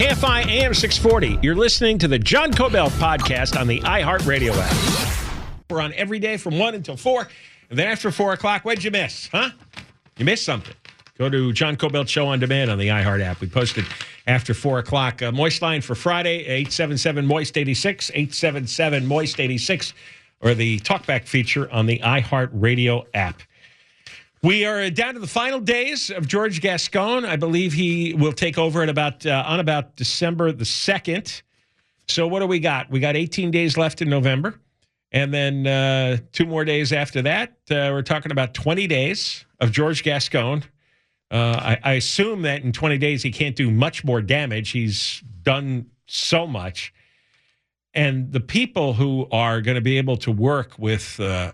KFI AM 640. You're listening to the John Kobylt podcast on the iHeartRadio app. We're on every day from 1 until 4. And then after 4 o'clock, what'd you miss? Huh? You missed something. Go to John Kobylt Show on Demand on the iHeart app. We posted after 4 o'clock. Moist line for Friday, 877-MOIST-86, 877-MOIST-86, or the talkback feature on the iHeartRadio app. We are down to the final days of George Gascon. I believe he will take over at about December the 2nd. So what do we got? We got 18 days left in November. And then 2 more days after that. We're talking about 20 days of George Gascon. I assume that in 20 days he can't do much more damage. He's done so much. And the people who are going to be able to work with a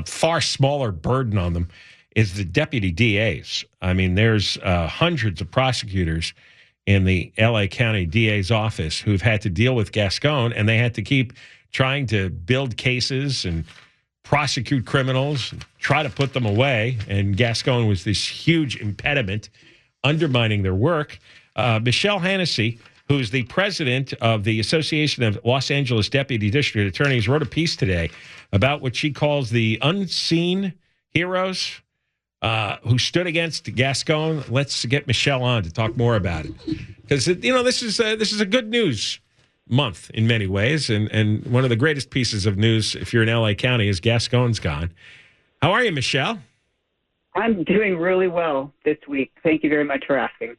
far smaller burden on them is the deputy DAs. I mean, there's hundreds of prosecutors in the L.A. County DA's office who've had to deal with Gascon, and they had to keep trying to build cases and prosecute criminals and try to put them away. And Gascon was this huge impediment, undermining their work. Michele Hanisee, who's the president of the Association of Los Angeles Deputy District Attorneys, wrote a piece today about what she calls the unseen heroes who stood against Gascon. Let's get Michele on to talk more about it, because this is a good news month in many ways, and one of the greatest pieces of news, if you're in L.A. County, is Gascon's gone. How are you, Michele? I'm doing really well this week. Thank you very much for asking.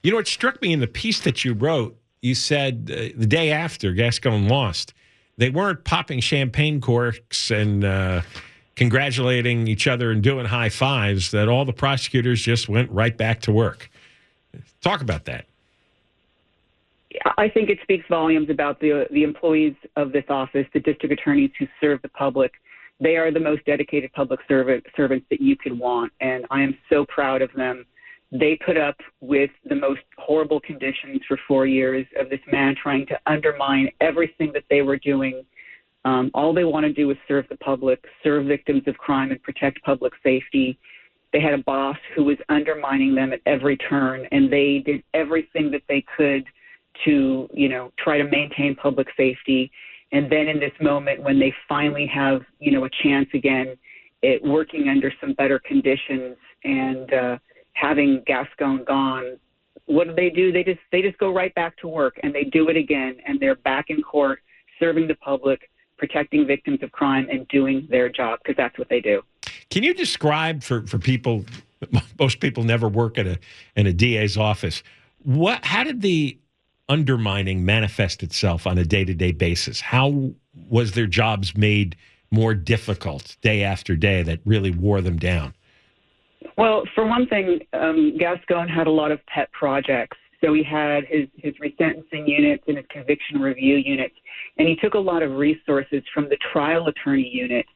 You know, what struck me in the piece that you wrote, you said the day after Gascon lost, they weren't popping champagne corks and congratulating each other and doing high fives, that all the prosecutors just went right back to work. Talk about that. I think it speaks volumes about the employees of this office, the district attorneys who serve the public. They are the most dedicated public servants that you could want, and I am so proud of them. They put up with the most horrible conditions for 4 years of this man trying to undermine everything that they were doing. All they want to do is serve the public, serve victims of crime, and protect public safety. They had a boss who was undermining them at every turn, and they did everything that they could to, try to maintain public safety. And then in this moment, when they finally have, a chance again at working under some better conditions and having Gascon gone, what do? They just go right back to work, and they do it again, and they're back in court serving the public, protecting victims of crime, and doing their job, because that's what they do. Can you describe for people, most people never work in a DA's office, how did the undermining manifest itself on a day-to-day basis? How was their jobs made more difficult day after day that really wore them down? Well, for one thing, Gascon had a lot of pet projects. So he had his resentencing units and his conviction review units, and he took a lot of resources from the trial attorney units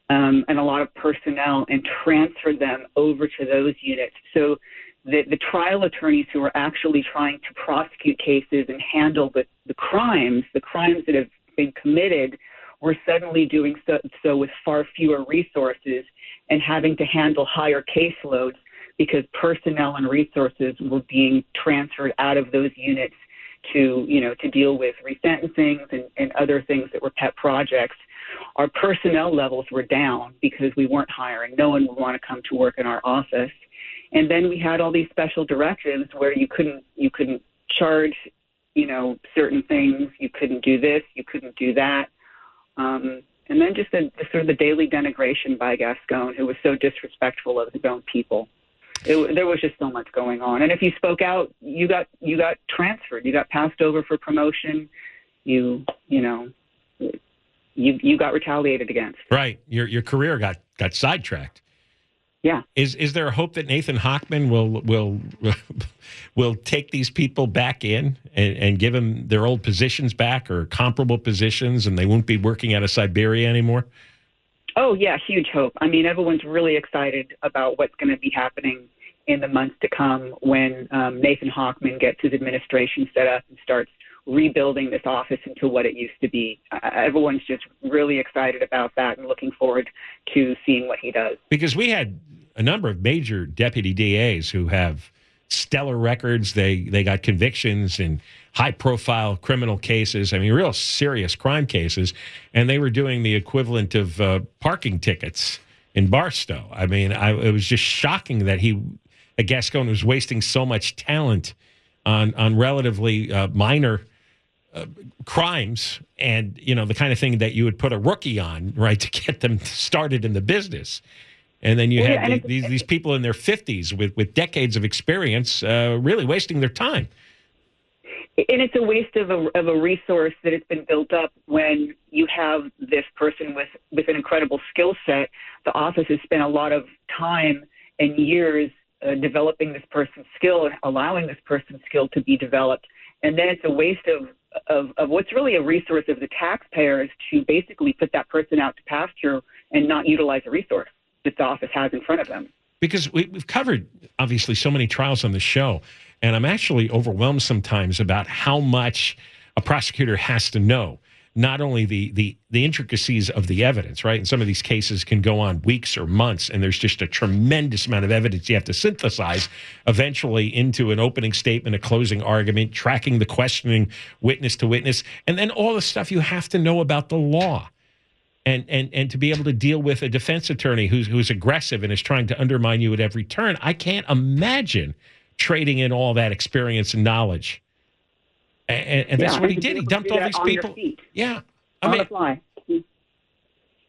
and a lot of personnel and transferred them over to those units. So the trial attorneys who were actually trying to prosecute cases and handle the crimes that have been committed, were suddenly doing so with far fewer resources and having to handle higher caseloads because personnel and resources were being transferred out of those units to deal with resentencings and other things that were pet projects. Our personnel levels were down because we weren't hiring. No one would want to come to work in our office. And then we had all these special directives where you couldn't charge, certain things. You couldn't do this. You couldn't do that. And then just the sort of the daily denigration by Gascon, who was so disrespectful of his own people. There was just so much going on. And if you spoke out, you got transferred. You got passed over for promotion. You got retaliated against. Right. Your career got sidetracked. Yeah. Is there a hope that Nathan Hochman will take these people back in and give them their old positions back or comparable positions, and they won't be working out of Siberia anymore? Oh, yeah, huge hope. I mean, everyone's really excited about what's going to be happening in the months to come when Nathan Hochman gets his administration set up and starts rebuilding this office into what it used to be. Everyone's just really excited about that and looking forward to seeing what he does. Because we had a number of major deputy DAs who have stellar records. They got convictions in high-profile criminal cases. I mean, real serious crime cases. And they were doing the equivalent of parking tickets in Barstow. I mean, it was just shocking that Gascon was wasting so much talent on relatively minor crimes, and the kind of thing that you would put a rookie on, right, to get them started in the business. And then you had these people in their 50s with decades of experience really wasting their time. And it's a waste of a resource that has been built up when you have this person with an incredible skill set. The office has spent a lot of time and years developing this person's skill and allowing this person's skill to be developed. And then it's a waste of what's really a resource of the taxpayers to basically put that person out to pasture and not utilize a resource that the office has in front of them. Because we've covered, obviously, so many trials on the show, and I'm actually overwhelmed sometimes about how much a prosecutor has to know. Not only the intricacies of the evidence, right? And some of these cases can go on weeks or months, and there's just a tremendous amount of evidence you have to synthesize eventually into an opening statement, a closing argument, tracking the questioning witness to witness, and then all the stuff you have to know about the law. And to be able to deal with a defense attorney who's aggressive and is trying to undermine you at every turn. I can't imagine trading in all that experience and knowledge. And that's what he did. He dumped all these people. Yeah. On the fly.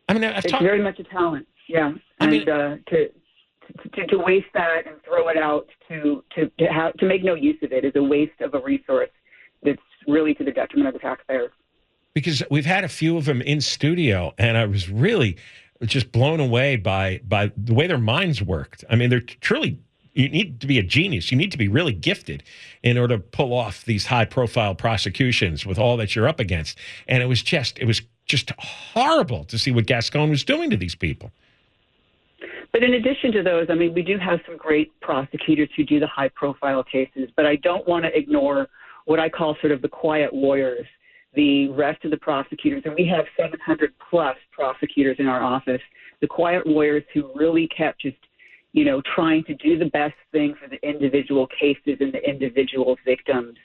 I mean, it's very much a talent. Yeah. And to waste that and throw it out to make no use of it is a waste of a resource that's really to the detriment of the taxpayers. Because we've had a few of them in studio, and I was really just blown away by the way their minds worked. I mean, they're truly. You need to be a genius. You need to be really gifted in order to pull off these high-profile prosecutions with all that you're up against. And it was just horrible to see what Gascon was doing to these people. But in addition to those, I mean, we do have some great prosecutors who do the high-profile cases, but I don't want to ignore what I call sort of the quiet warriors, the rest of the prosecutors. And we have 700-plus prosecutors in our office, the quiet warriors who really kept just trying to do the best thing for the individual cases and the individual victims,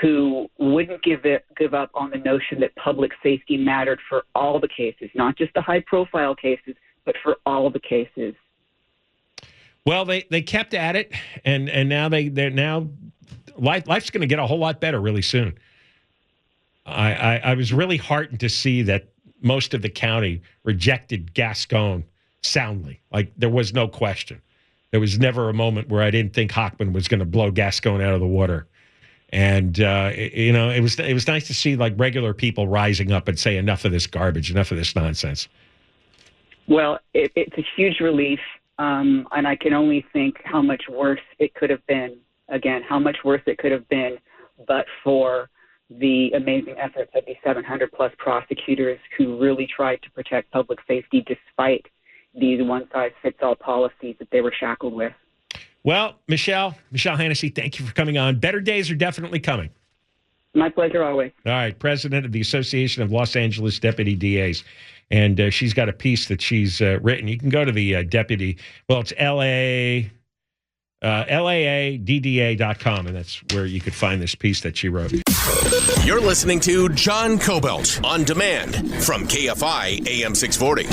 who wouldn't give up on the notion that public safety mattered for all the cases, not just the high-profile cases, but for all the cases. Well, they kept at it, and now life's going to get a whole lot better really soon. I was really heartened to see that most of the county rejected Gascon soundly. Like, there was no question. There was never a moment where I didn't think Hochman was going to blow Gascon out of the water. And, it was nice to see, like, regular people rising up and say, enough of this garbage, enough of this nonsense. Well, it's a huge relief, and I can only think how much worse it could have been. Again, how much worse it could have been, but for the amazing efforts of the 700-plus prosecutors who really tried to protect public safety despite these one-size-fits-all policies that they were shackled with. Well, Michele Hanisee, thank you for coming on. Better days are definitely coming. My pleasure always. All right, president of the Association of Los Angeles Deputy DAs. And she's got a piece that she's written. You can go to the deputy. Well, it's LAADDA.com, and that's where you could find this piece that she wrote. You're listening to John Kobylt on demand from KFI AM 640.